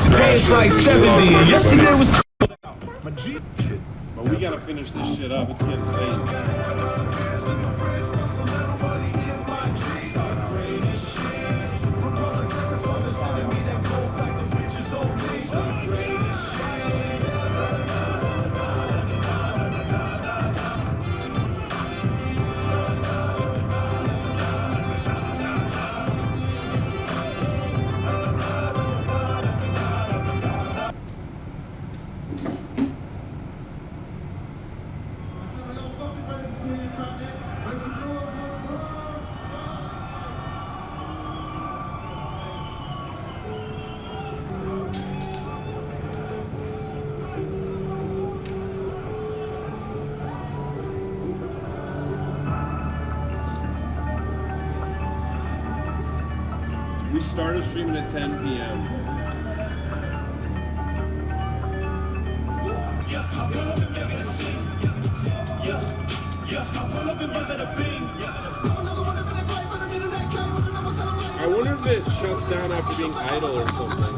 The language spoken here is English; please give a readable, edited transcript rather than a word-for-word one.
Today it's like 70. Yesterday was But we gotta finish this shit up. It's getting late. We started streaming at 10 p.m. I wonder if it shuts down after being idle or something.